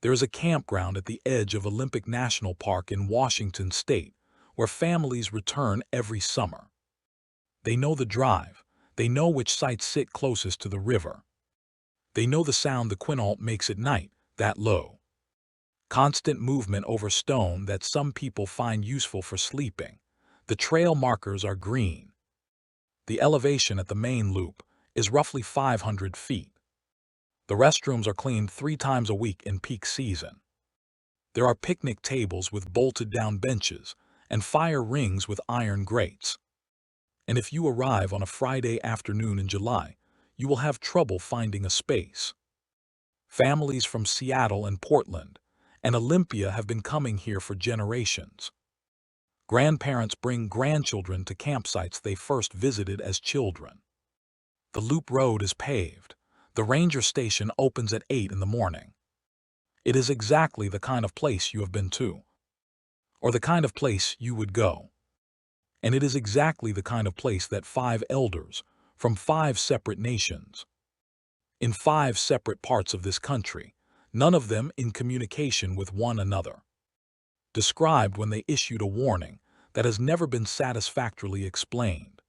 There is a campground at the edge of Olympic National Park in Washington state where families return every summer. They know the drive. They know which sites sit closest to the river. They know the sound the Quinault makes at night, that low, constant movement over stone that some people find useful for sleeping. The trail markers are green. The elevation at the main loop is roughly 500 feet. The restrooms are cleaned 3 times a week in peak season. There are picnic tables with bolted-down benches and fire rings with iron grates. And if you arrive on a Friday afternoon in July, you will have trouble finding a space. Families from Seattle and Portland and Olympia have been coming here for generations. Grandparents bring grandchildren to campsites they first visited as children. The loop road is paved. The ranger station opens at 8 in the morning. It is exactly the kind of place you have been to, or the kind of place you would go. And it is exactly the kind of place that 5 elders from 5 separate nations, in 5 separate parts of this country, none of them in communication with one another, described when they issued a warning that has never been satisfactorily explained.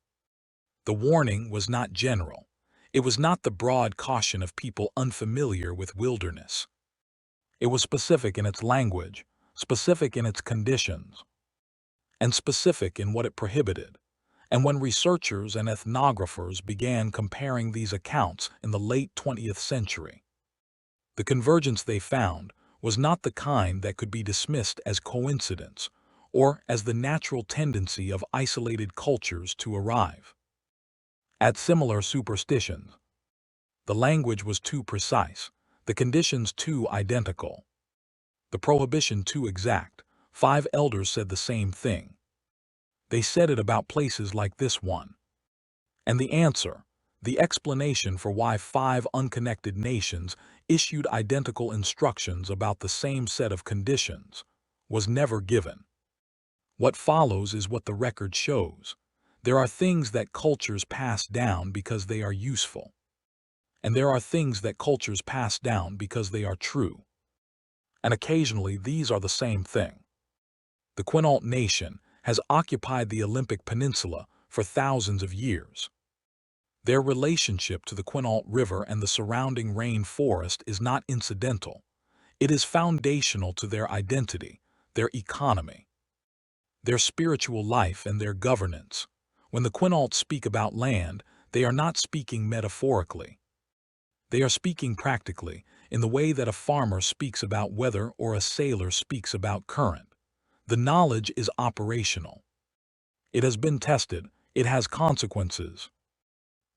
The warning was not general. It was not the broad caution of people unfamiliar with wilderness. It was specific in its language, specific in its conditions, and specific in what it prohibited. And when researchers and ethnographers began comparing these accounts in the late 20th century, the convergence they found was not the kind that could be dismissed as coincidence or as the natural tendency of isolated cultures to arrive at similar superstitions. The language was too precise, the conditions too identical, the prohibition too exact. 5 elders said the same thing. They said it about places like this one. And the answer, the explanation for why 5 unconnected nations issued identical instructions about the same set of conditions, was never given. What follows is what the record shows. There are things that cultures pass down because they are useful. And there are things that cultures pass down because they are true. And occasionally these are the same thing. The Quinault Nation has occupied the Olympic Peninsula for thousands of years. Their relationship to the Quinault River and the surrounding rainforest is not incidental. It is foundational to their identity, their economy, their spiritual life, and their governance. When the Quinault speak about land, they are not speaking metaphorically. They are speaking practically, in the way that a farmer speaks about weather or a sailor speaks about current. The knowledge is operational. It has been tested. It has consequences.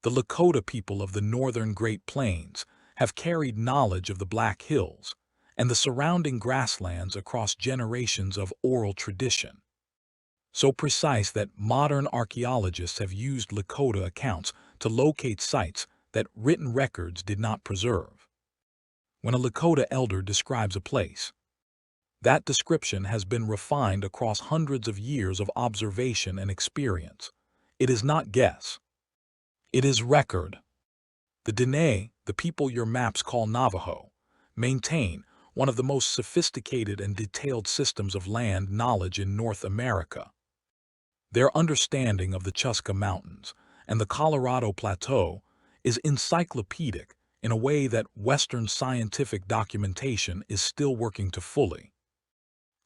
The Lakota people of the northern Great Plains have carried knowledge of the Black Hills and the surrounding grasslands across generations of oral tradition, so precise that modern archaeologists have used Lakota accounts to locate sites that written records did not preserve. When a Lakota elder describes a place, that description has been refined across hundreds of years of observation and experience. It is not guess. It is record. The Dene, the people your maps call Navajo, maintain one of the most sophisticated and detailed systems of land knowledge in North America. Their understanding of the Chuska Mountains and the Colorado Plateau is encyclopedic in a way that Western scientific documentation is still working to fully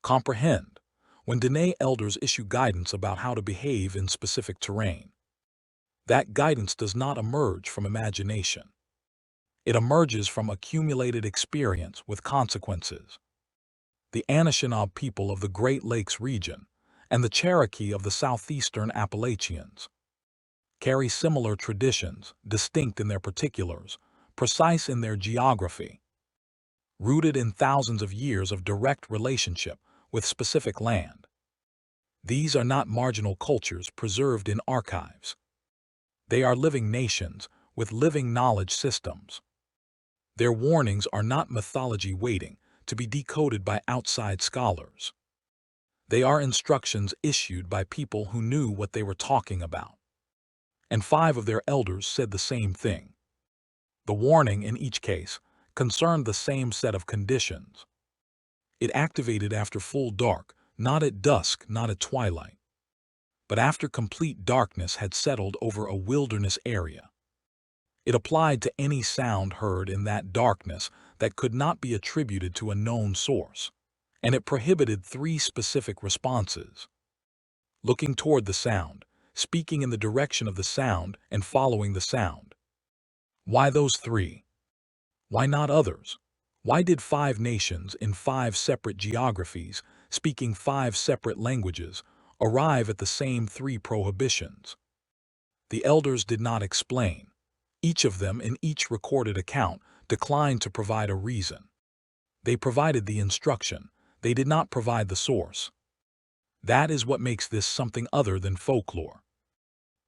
comprehend. When Dene elders issue guidance about how to behave in specific terrain, that guidance does not emerge from imagination. It emerges from accumulated experience with consequences. The Anishinaabe people of the Great Lakes region and the Cherokee of the southeastern Appalachians carry similar traditions, distinct in their particulars, precise in their geography, rooted in thousands of years of direct relationship with specific land. These are not marginal cultures preserved in archives. They are living nations with living knowledge systems. Their warnings are not mythology waiting to be decoded by outside scholars. They are instructions issued by people who knew what they were talking about. And 5 of their elders said the same thing. The warning in each case concerned the same set of conditions. It activated after full dark, not at dusk, not at twilight, but after complete darkness had settled over a wilderness area. It applied to any sound heard in that darkness that could not be attributed to a known source, and it prohibited three specific responses: looking toward the sound, speaking in the direction of the sound, and following the sound. Why those three? Why not others? Why did 5 nations in 5 separate geographies, speaking 5 separate languages, arrive at the same 3 prohibitions? The elders did not explain. Each of them, in each recorded account, declined to provide a reason. They provided the instruction. They did not provide the source. That is what makes this something other than folklore.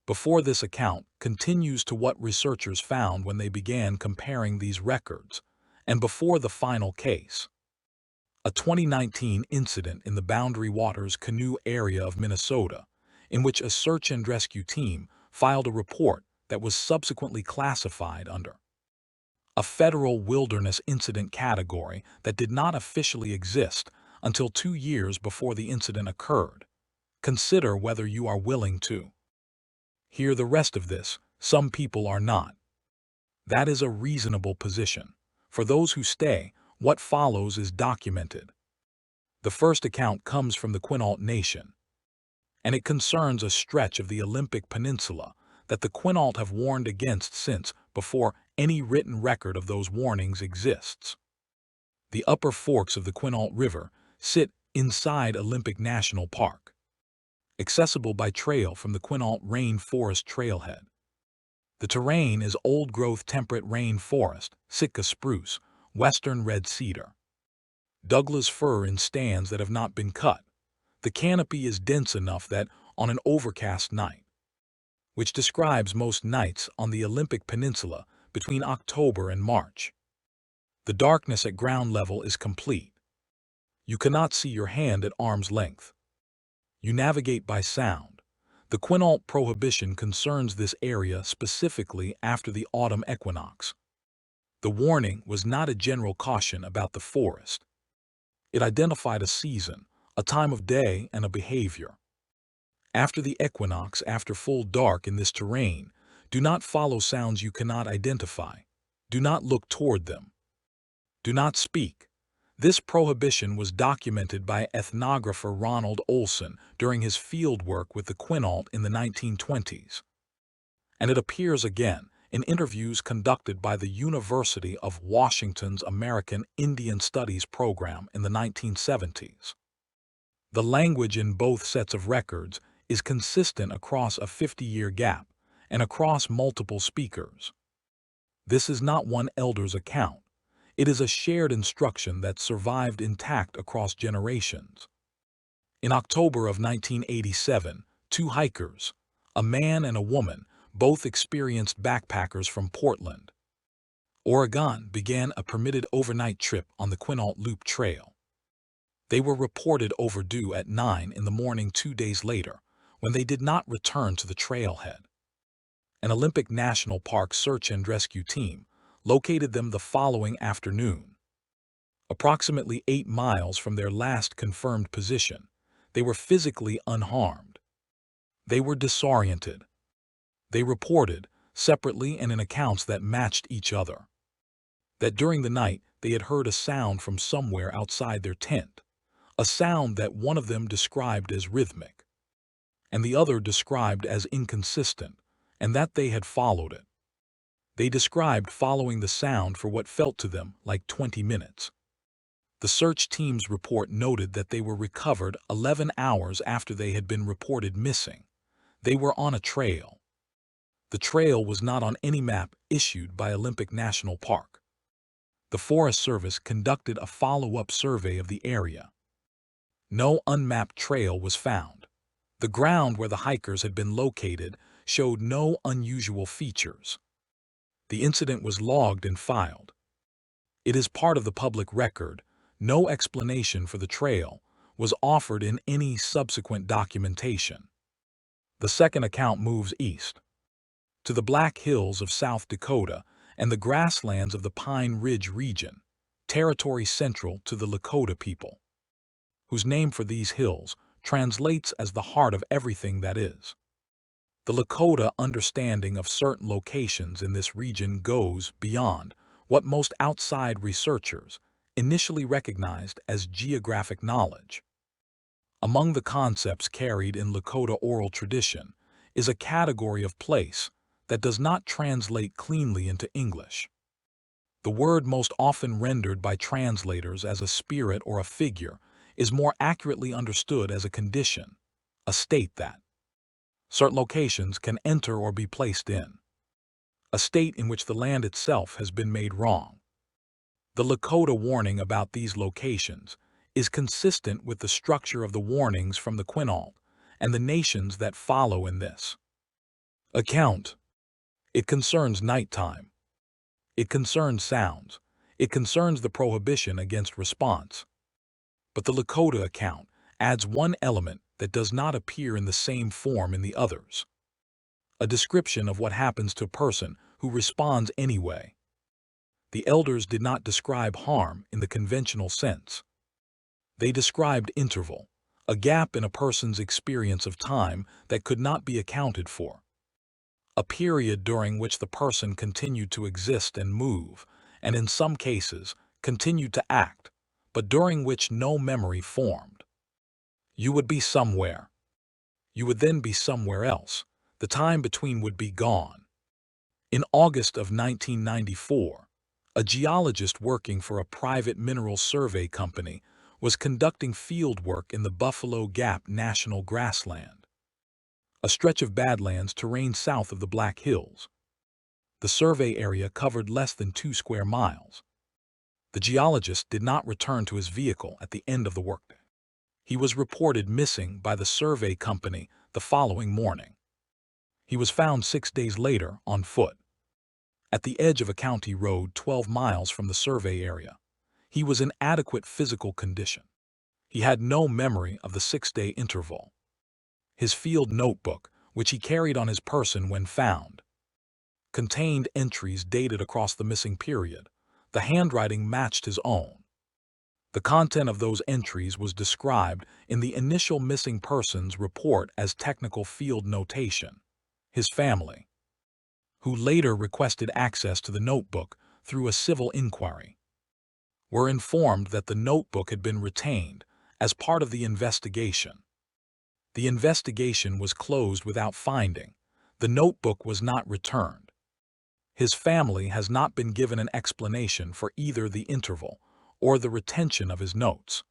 Before this account continues to what researchers found when they began comparing these records, and before the final case. A 2019 incident in the Boundary Waters Quinault area of Minnesota, in which a search and rescue team filed a report that was subsequently classified under a federal wilderness incident category that did not officially exist until 2 years before the incident occurred. Consider whether you are willing to hear the rest of this. Some people are not. That is a reasonable position. For those who stay, what follows is documented. The first account comes from the Quinault Nation, and it concerns a stretch of the Olympic Peninsula that the Quinault have warned against since before any written record of those warnings exists. The upper forks of the Quinault River sit inside Olympic National Park, accessible by trail from the Quinault Rainforest Trailhead. The terrain is old-growth temperate rainforest, Sitka spruce, western red cedar, Douglas fir in stands that have not been cut. The canopy is dense enough that, on an overcast night, which describes most nights on the Olympic Peninsula between October and March, the darkness at ground level is complete. You cannot see your hand at arm's length. You navigate by sound. The Quinault prohibition concerns this area specifically after the autumn equinox. The warning was not a general caution about the forest. It identified a season, a time of day, and a behavior. After the equinox, after full dark in this terrain, do not follow sounds you cannot identify. Do not look toward them. Do not speak. This prohibition was documented by ethnographer Ronald Olson during his field work with the Quinault in the 1920s. And it appears again in interviews conducted by the University of Washington's American Indian Studies program in the 1970s. The language in both sets of records is consistent across a 50-year gap and across multiple speakers. This is not one elder's account. It is a shared instruction that survived intact across generations. In October of 1987, 2 hikers, a man and a woman, both experienced backpackers from Portland, Oregon, began a permitted overnight trip on the Quinault Loop Trail. They were reported overdue at 9 in the morning 2 days later, when they did not return to the trailhead. An Olympic National Park search and rescue team located them the following afternoon. Approximately 8 miles from their last confirmed position, they were physically unharmed. They were disoriented. They reported, separately and in accounts that matched each other, that during the night they had heard a sound from somewhere outside their tent, a sound that one of them described as rhythmic, and the other described as inconsistent, and that they had followed it. They described following the sound for what felt to them like 20 minutes. The search team's report noted that they were recovered 11 hours after they had been reported missing. They were on a trail. The trail was not on any map issued by Olympic National Park. The Forest Service conducted a follow-up survey of the area. No unmapped trail was found. The ground where the hikers had been located showed no unusual features. The incident was logged and filed. It is part of the public record. No explanation for the trail was offered in any subsequent documentation. The second account moves east to the Black Hills of South Dakota and the grasslands of the Pine Ridge region, territory central to the Lakota people. whose name for these hills translates as the heart of everything that is. The Lakota understanding of certain locations in this region goes beyond what most outside researchers initially recognized as geographic knowledge. Among the concepts carried in Lakota oral tradition is a category of place that does not translate cleanly into English. The word most often rendered by translators as a spirit or a figure is more accurately understood as a condition, a state that certain locations can enter or be placed in, a state in which the land itself has been made wrong. The Lakota warning about these locations is consistent with the structure of the warnings from the Quinault and the nations that follow in this account. It concerns nighttime. It concerns sounds. It concerns the prohibition against response. But the Lakota account adds one element that does not appear in the same form in the others: a description of what happens to a person who responds anyway. The elders did not describe harm in the conventional sense. They described interval, a gap in a person's experience of time that could not be accounted for, a period during which the person continued to exist and move, and in some cases continued to act, but during which no memory formed. You would be somewhere. You would then be somewhere else. The time between would be gone. In August of 1994, a geologist working for a private mineral survey company was conducting field work in the Buffalo Gap National Grassland, a stretch of badlands terrain south of the Black Hills. The survey area covered less than 2 square miles. The geologist did not return to his vehicle at the end of the workday. He was reported missing by the survey company the following morning. He was found 6 days later on foot, at the edge of a county road 12 miles from the survey area. He was in adequate physical condition. He had no memory of the 6-day interval. His field notebook, which he carried on his person when found, contained entries dated across the missing period. The handwriting matched his own. The content of those entries was described in the initial missing persons report as technical field notation. His family, who later requested access to the notebook through a civil inquiry, were informed that the notebook had been retained as part of the investigation. The investigation was closed without finding. The notebook was not returned. His family has not been given an explanation for either the interval or the retention of his notes.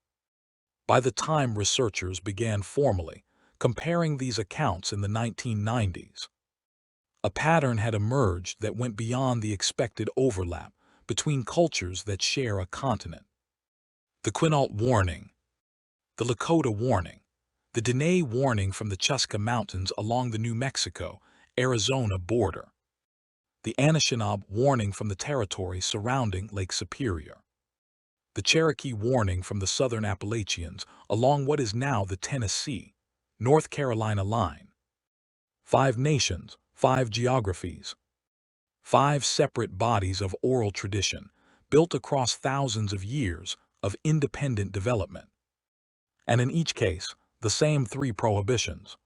By the time researchers began formally comparing these accounts in the 1990s, a pattern had emerged that went beyond the expected overlap between cultures that share a continent. The Quinault warning, the Lakota warning, the Dene warning from the Chuska Mountains along the New Mexico-Arizona border, the Anishinaabe warning from the territory surrounding Lake Superior, the Cherokee warning from the southern Appalachians along what is now the Tennessee, North Carolina line. 5 nations, 5 geographies, 5 separate bodies of oral tradition built across thousands of years of independent development. And in each case, the same 3 prohibitions.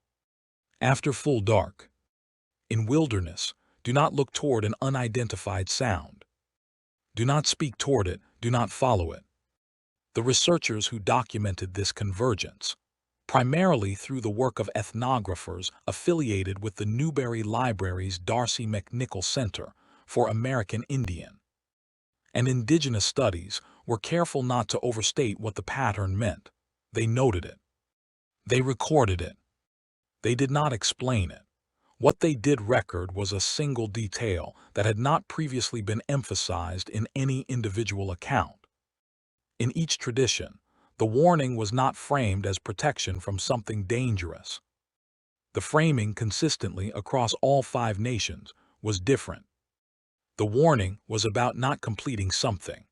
After full dark. In wilderness, do not look toward an unidentified sound. Do not speak toward it, do not follow it. The researchers who documented this convergence, primarily through the work of ethnographers affiliated with the Newberry Library's Darcy McNichol Center for American Indian and Indigenous Studies, were careful not to overstate what the pattern meant. They noted it. They recorded it. They did not explain it. What they did record was a single detail that had not previously been emphasized in any individual account. In each tradition, the warning was not framed as protection from something dangerous. The framing consistently across all 5 nations was different. The warning was about not completing something.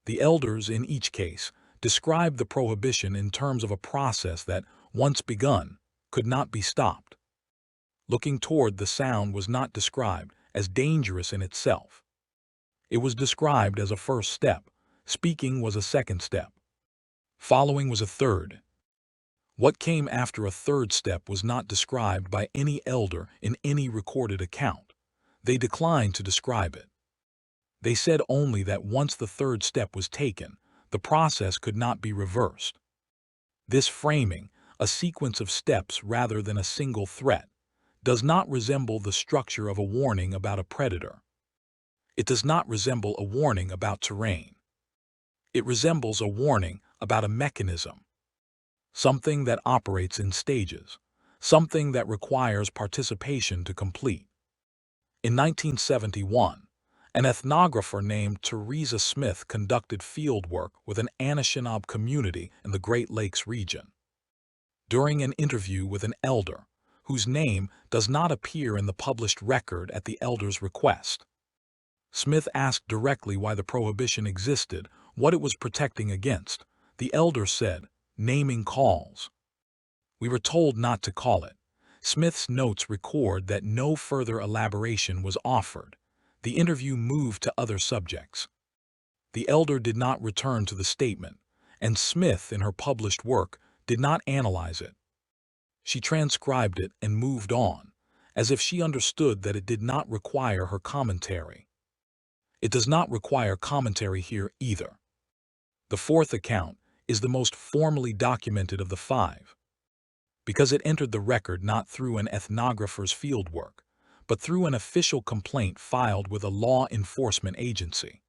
The elders in each case described the prohibition in terms of a process that, once begun, could not be stopped. Looking toward the sound was not described as dangerous in itself. It was described as a first step. Speaking was a second step. Following was a third. What came after a third step was not described by any elder in any recorded account. They declined to describe it. They said only that once the third step was taken, the process could not be reversed. This framing, a sequence of steps rather than a single threat, does not resemble the structure of a warning about a predator. It does not resemble a warning about terrain. It resembles a warning about a mechanism, something that operates in stages, something that requires participation to complete. In 1971, an ethnographer named Teresa Smith conducted fieldwork with an Anishinaabe community in the Great Lakes region. During an interview with an elder, whose name does not appear in the published record at the elder's request, Smith asked directly why the prohibition existed, what it was protecting against. The elder said, "Naming calls. We were told not to call it." Smith's notes record that no further elaboration was offered. The interview moved to other subjects. The elder did not return to the statement, and Smith, in her published work, did not analyze it. She transcribed it and moved on, as if she understood that it did not require her commentary. It does not require commentary here either. The fourth account is the most formally documented of the five, because it entered the record not through an ethnographer's fieldwork, but through an official complaint filed with a law enforcement agency.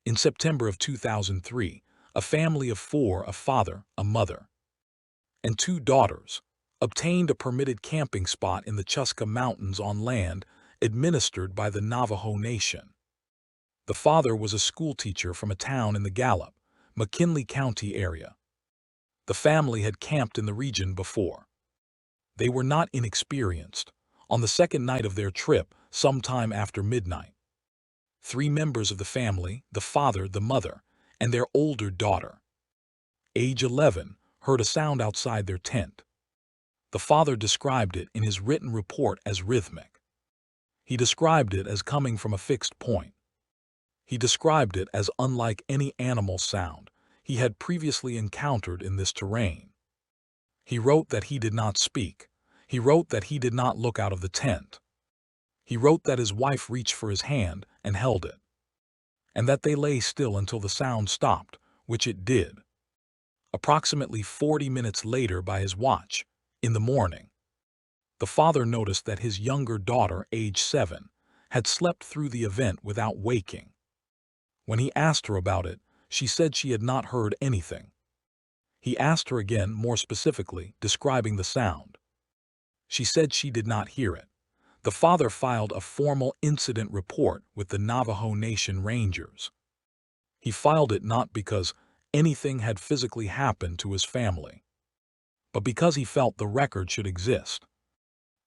In September of 2003, a family of four, a father, a mother, and two daughters, obtained a permitted camping spot in the Chuska Mountains on land administered by the Navajo Nation. The father was a schoolteacher from a town in the Gallup, McKinley County area. The family had camped in the region before. They were not inexperienced. On the second night of their trip, sometime after midnight, 3 members of the family, the father, the mother, and their older daughter, age 11, heard a sound outside their tent. The father described it in his written report as rhythmic. He described it as coming from a fixed point. He described it as unlike any animal sound he had previously encountered in this terrain. He wrote that he did not speak. He wrote that he did not look out of the tent. He wrote that his wife reached for his hand and held it, and that they lay still until the sound stopped, which it did. Approximately 40 minutes later by his watch, in the morning, the father noticed that his younger daughter, age 7, had slept through the event without waking. When he asked her about it, she said she had not heard anything. He asked her again, more specifically, describing the sound. She said she did not hear it. The father filed a formal incident report with the Navajo Nation Rangers. He filed it not because anything had physically happened to his family, but because he felt the record should exist.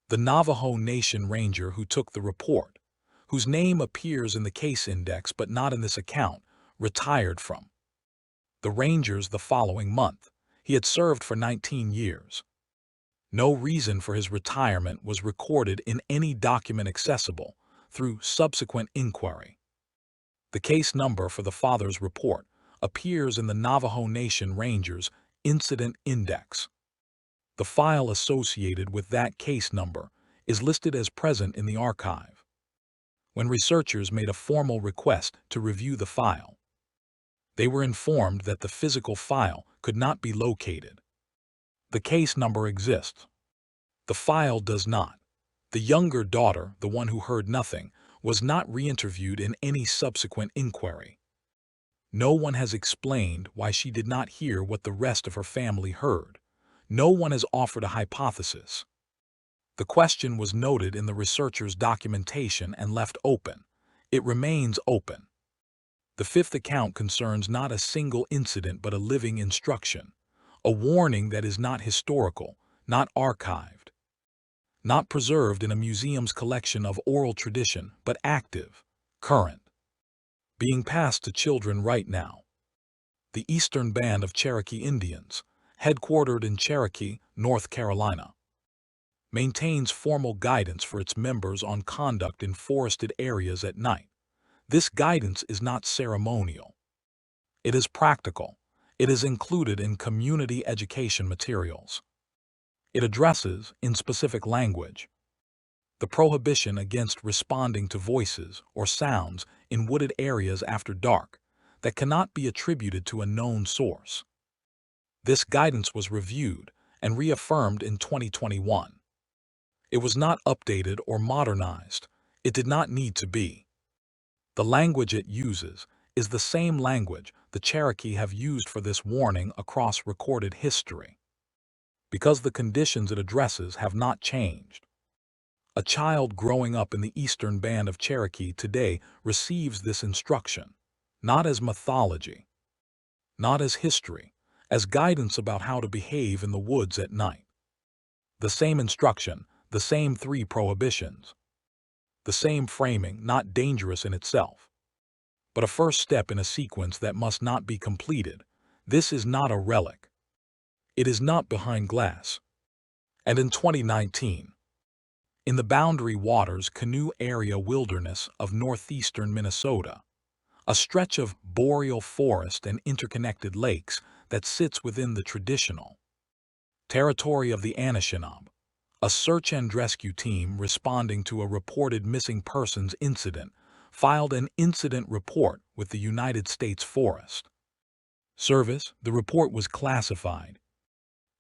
The Navajo Nation Ranger who took the report, whose name appears in the case index but not in this account, retired from the Rangers the following month. He had served for 19 years. No reason for his retirement was recorded in any document accessible through subsequent inquiry. The case number for the father's report appears in the Navajo Nation Rangers Incident Index. The file associated with that case number is listed as present in the archive. When researchers made a formal request to review the file, they were informed that the physical file could not be located. The case number exists. The file does not. The younger daughter, the one who heard nothing, was not re-interviewed in any subsequent inquiry. No one has explained why she did not hear what the rest of her family heard. No one has offered a hypothesis. The question was noted in the researcher's documentation and left open. It remains open. The fifth account concerns not a single incident but a living instruction, a warning that is not historical, not archived, not preserved in a museum's collection of oral tradition, but active, current, being passed to children right now. The Eastern Band of Cherokee Indians, headquartered in Cherokee, North Carolina, maintains formal guidance for its members on conduct in forested areas at night. This guidance is not ceremonial. It is practical. It is included in community education materials. It addresses, in specific language, the prohibition against responding to voices or sounds in wooded areas after dark that cannot be attributed to a known source. This guidance was reviewed and reaffirmed in 2021. It was not updated or modernized. It did not need to be. The language it uses is the same language the Cherokee have used for this warning across recorded history, because the conditions it addresses have not changed. A child growing up in the eastern band of Cherokee today receives this instruction, not as mythology, not as history, as guidance about how to behave in the woods at night. The same instruction, the same 3 prohibitions, the same framing, not dangerous in itself, but a first step in a sequence that must not be completed. This is not a relic. It is not behind glass. And in 2019, in the Boundary Waters Quinault area wilderness of northeastern Minnesota, a stretch of boreal forest and interconnected lakes that sits within the traditional territory of the Anishinaabe, a search and rescue team responding to a reported missing persons incident filed an incident report with the United States Forest Service. The report was classified.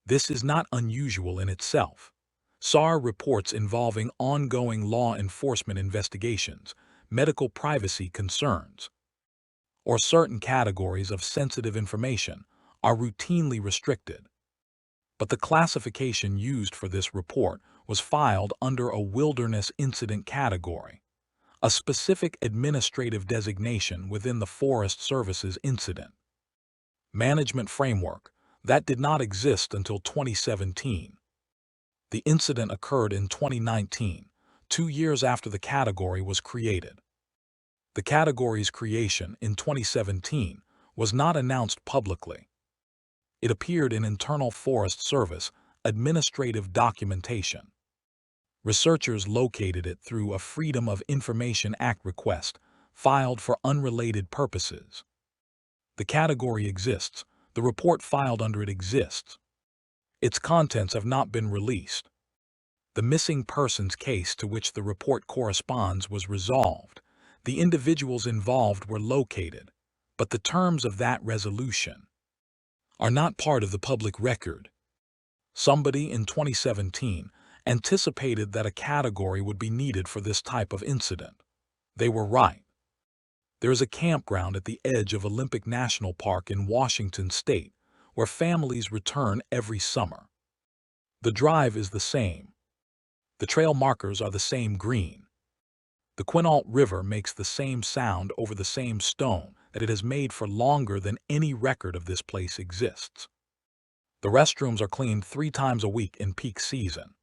This is not unusual in itself. SAR reports involving ongoing law enforcement investigations, medical privacy concerns, or certain categories of sensitive information are routinely restricted. But the classification used for this report was filed under a wilderness incident category, a specific administrative designation within the Forest Service's incident management framework that did not exist until 2017. The incident occurred in 2019, 2 years after the category was created. The category's creation in 2017 was not announced publicly. It appeared in internal Forest Service administrative documentation. Researchers located it through a Freedom of Information Act request filed for unrelated purposes. The category exists. The report filed under it exists. Its contents have not been released. The missing persons case to which the report corresponds was resolved. The individuals involved were located, but the terms of that resolution are not part of the public record. Somebody in 2017 anticipated that a category would be needed for this type of incident. They were right. There is a campground at the edge of Olympic National Park in Washington State where families return every summer. The drive is the same. The trail markers are the same green. The Quinault River makes the same sound over the same stone that it has made for longer than any record of this place exists. The restrooms are cleaned 3 times a week in peak season.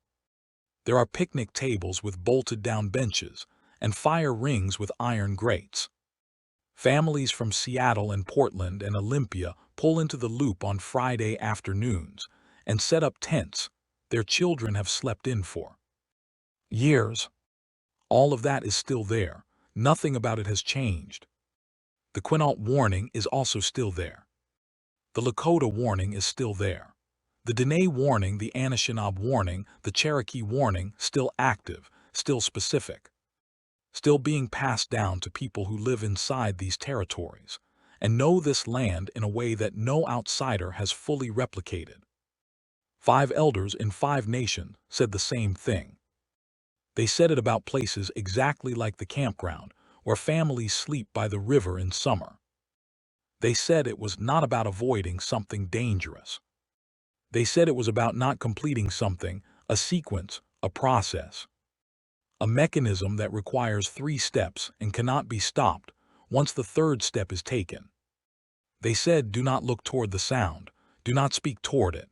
There are picnic tables with bolted-down benches and fire rings with iron grates. Families from Seattle and Portland and Olympia pull into the loop on Friday afternoons and set up tents their children have slept in for years. All of that is still there. Nothing about it has changed. The Quinault warning is also still there. The Lakota warning is still there. The Dene warning, the Anishinaabe warning, the Cherokee warning, still active, still specific, still being passed down to people who live inside these territories and know this land in a way that no outsider has fully replicated. 5 elders in 5 nations said the same thing. They said it about places exactly like the campground where families sleep by the river in summer. They said it was not about avoiding something dangerous. They said it was about not completing something, a sequence, a process, a mechanism that requires 3 steps and cannot be stopped once the 3rd step is taken. They said, do not look toward the sound, do not speak toward it,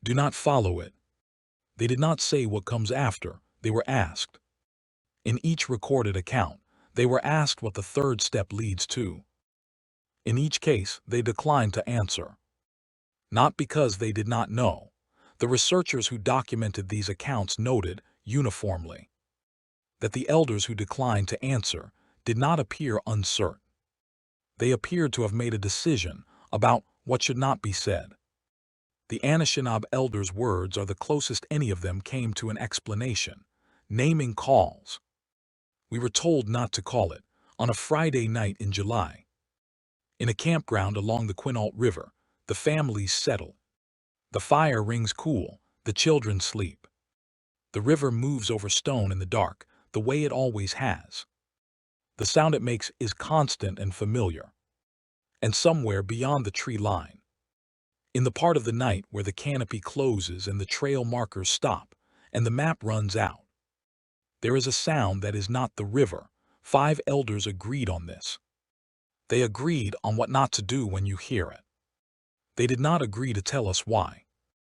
do not follow it. They did not say what comes after. They were asked. In each recorded account, they were asked what the 3rd step leads to. In each case, they declined to answer. Not because they did not know. The researchers who documented these accounts noted, uniformly, that the elders who declined to answer did not appear uncertain. They appeared to have made a decision about What should not be said? The Anishinaabe elders' words are the closest any of them came to an explanation. Naming calls. We were told not to call it, on a Friday night in July. In a campground along the Quinault River, the families settle. The fire rings cool, the children sleep. The river moves over stone in the dark, the way it always has. The sound it makes is constant and familiar. And somewhere beyond the tree line, in the part of the night where the canopy closes and the trail markers stop, and the map runs out, there is a sound that is not the river. 5 elders agreed on this. They agreed on what not to do when you hear it. They did not agree to tell us why.